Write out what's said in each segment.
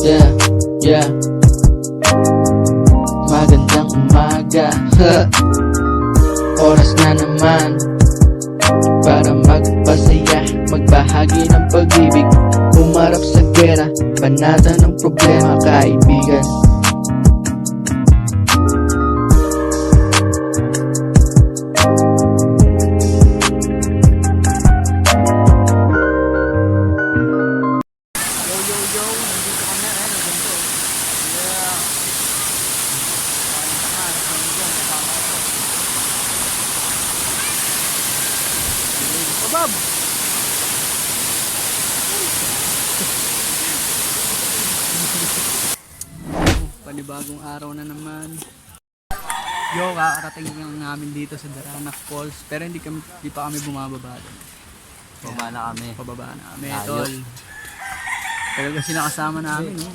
Yeah, yeah. Magandang umaga. Oras na naman para magpasaya, magbahagi ng pag-ibig, umarap sa gera, banatan ng problema, kaibigan. Bob! Panibagong araw na naman. Yo, kakarating lang namin dito sa Daranac Falls. Pero hindi pa kami bumababa doon. Baba na kami. Pababa na kami, Layo. tol. Pero kasi nakasama namin, no?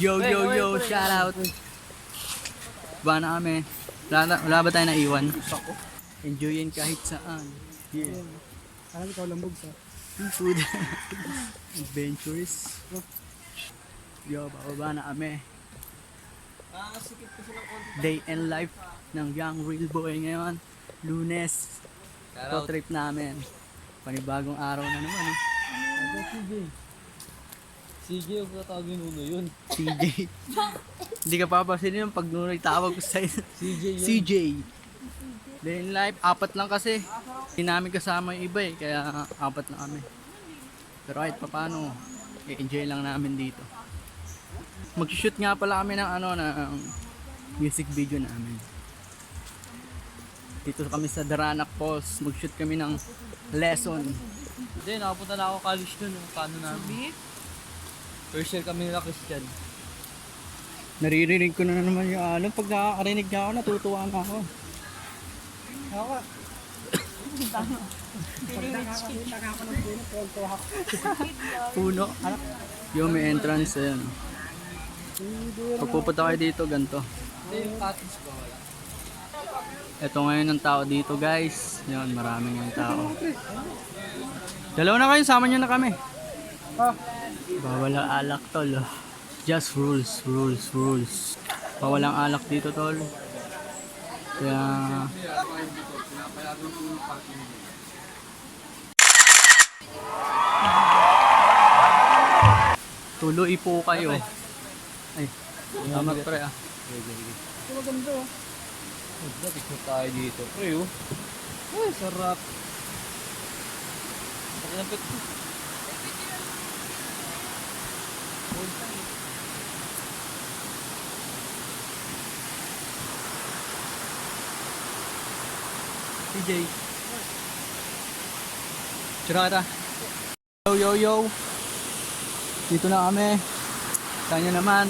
Yo, yo, yo, shout out. Baba na kami. Wala ba tayo naiwan? Enjoyin kahit saan. Yeah. Alam ikaw lambog sa Food. Adventures. Yo, bababa na kami. Day and life ng Young Real Boy ngayon. Lunes. Ito trip namin. Panibagong araw na naman. CJ, yung tatawagin Nuno yun. CJ. Hindi ka papasin yung pag nunoy tawag ko sa'yo. CJ yun. CJ. Day in life, 4 lang kasi. Hindi namin kasama yung iba eh, kaya 4 lang kami. Pero kahit paano, i-enjoy lang namin dito. Mag-shoot nga pala kami ng ng music video namin. Dito kami sa Daranac Falls, mag-shoot kami ng lesson. Hindi, nakapunta na ako college dun. Yung paano namin. First year kami nila Christian. Naririnig ko na naman yung pag nakakarinig na ako, natutuwa na ako. ako. Pag nakakakita ka ako ng puno, tonto ako. Puno. Yung may entrance, ayan. Pag pupunta kayo dito, ganito. Hindi, yung cottage ko wala. Ito ngayon ang tao dito, guys. Yun, maraming yung tao. Dalawa na kayo, sama nyo na kami. Bawal ang alak, tol. Just rules, rules, rules. Bawal ang alak dito, tol. Kaya... tuloy po kayo. Ay, salamat pre ah. Ito maganda oh. Picture tayo dito. Pre, oh. Ay, sarap. Pakinapit ko. CJ. Tsura ka. Yo, yo, yo. Dito na kami. Kanya naman.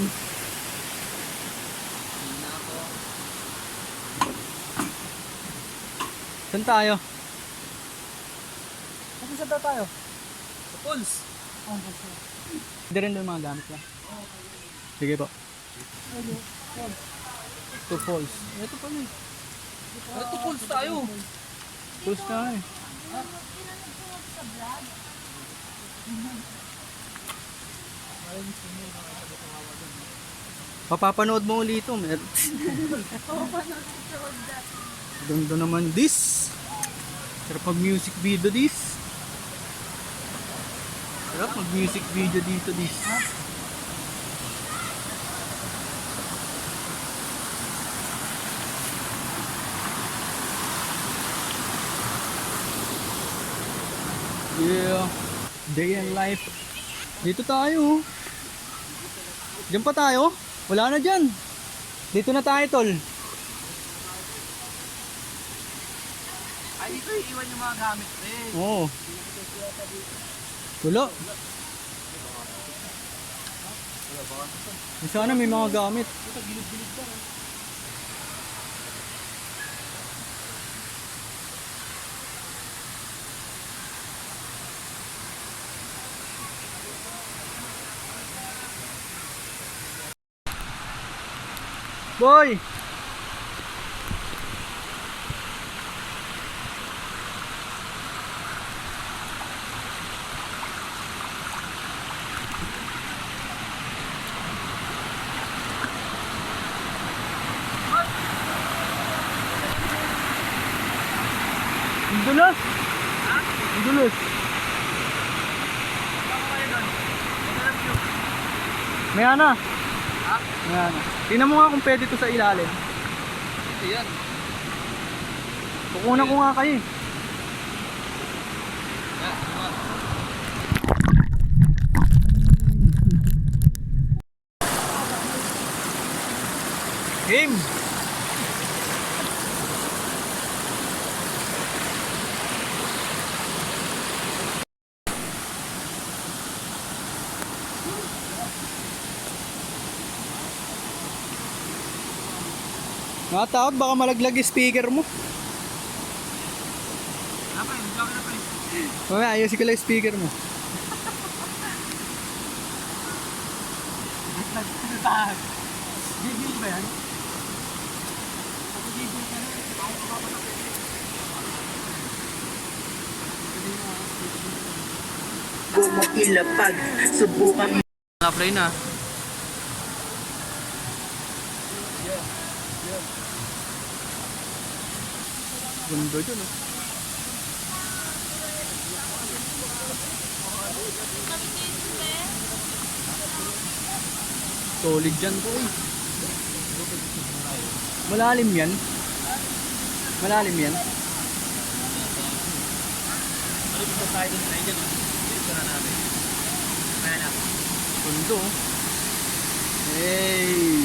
Saan tayo? Kasi sa tayo? Sa pools. Hindi rin doon mga gamit ka. Sige po. Two falls. Ito pala eh. Ito pools tayo. Falls na eh. Papapanood mo ulit ito. Ganda naman this. Sarap mag music video this. Sarap mag music video dito this. Yeah. Day and life. Dito tayo. Diyan pa tayo? Wala na dyan. Dito na tayo, tol. Ay, dito iiwan yung mga gamit eh. Oo. Wala. Sana may mga gamit. Boy! Dulos? Ang dulos. May ana. May ana. Tingnan mo nga kung pwede to sa ilalim. Ito yan. Kukunan ko nga kayo eh. Game! Nakatakot baka malaglag yung speaker mo. Mamaya ayusin ko lang yung speaker mo. Gigil ba yan? Ilapag, subukan Na-play na. Ganda dyan oh. Solid dyan po eh. Malalim yan. Malalim yan. Ganda oh. Hey!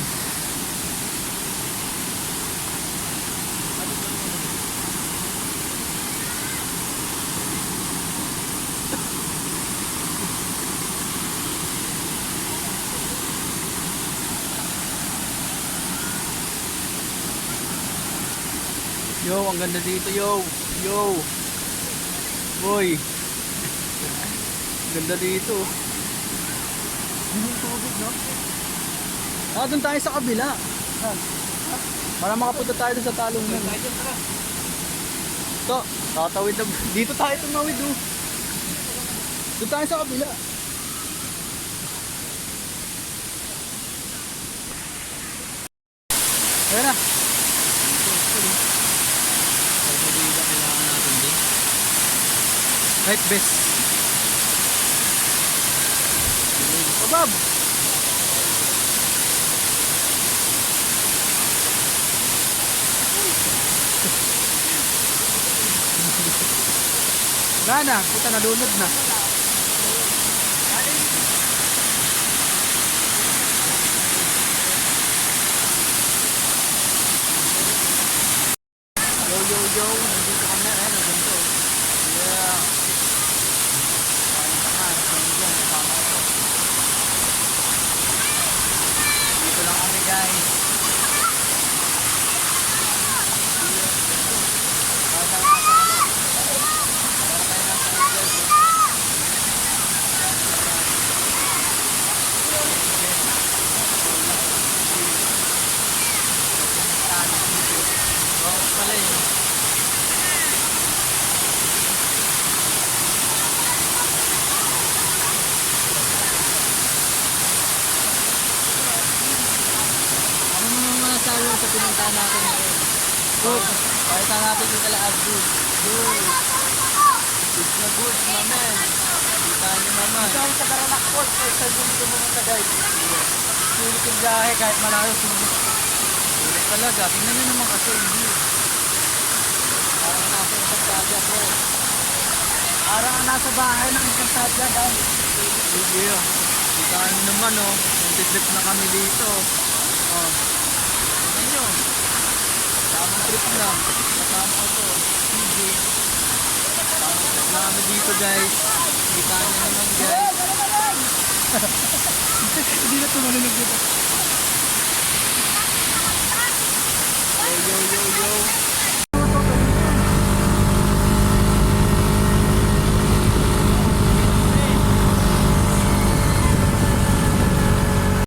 Yo, ang ganda dito, yo. Yo. Boy. Ganda dito. Yung tubig, no? Ah, doon tayo sa kabila. Para makapunta tayo doon sa talong na. Ito, tatawid na. Dito tayo tumawid, oh. Doon tayo sa kabila. Ayan na. Right best. Babab. Gana, puta nalunod na. Yo yo yo, nandito kami eh, nandito. Yeah. Dito lang kami guys. Ano sa pinuntahan natin ngayon? Good. Pakita natin yung kalaad good. Good. Good na good, mamen. Kita nyo naman. Ito ang Tagaranak Port, kahit saan dito pumunta guys. Sulit yung biyahe kahit malayo sulit. Ulit talaga. Tingnan nyo naman kasi hindi. Parang nasa Encantadia bro. Parang nasa bahay ng Encantadia guys. Sige oh. Kita nyo naman oh. Nag-trip na kami dito. Oh. Tingnan nyo. Tamang trip lang. Kasama ko to. Sige. Tamang trip na kami dito guys. Kita nyo naman guys. Hindi na tumalunod dito.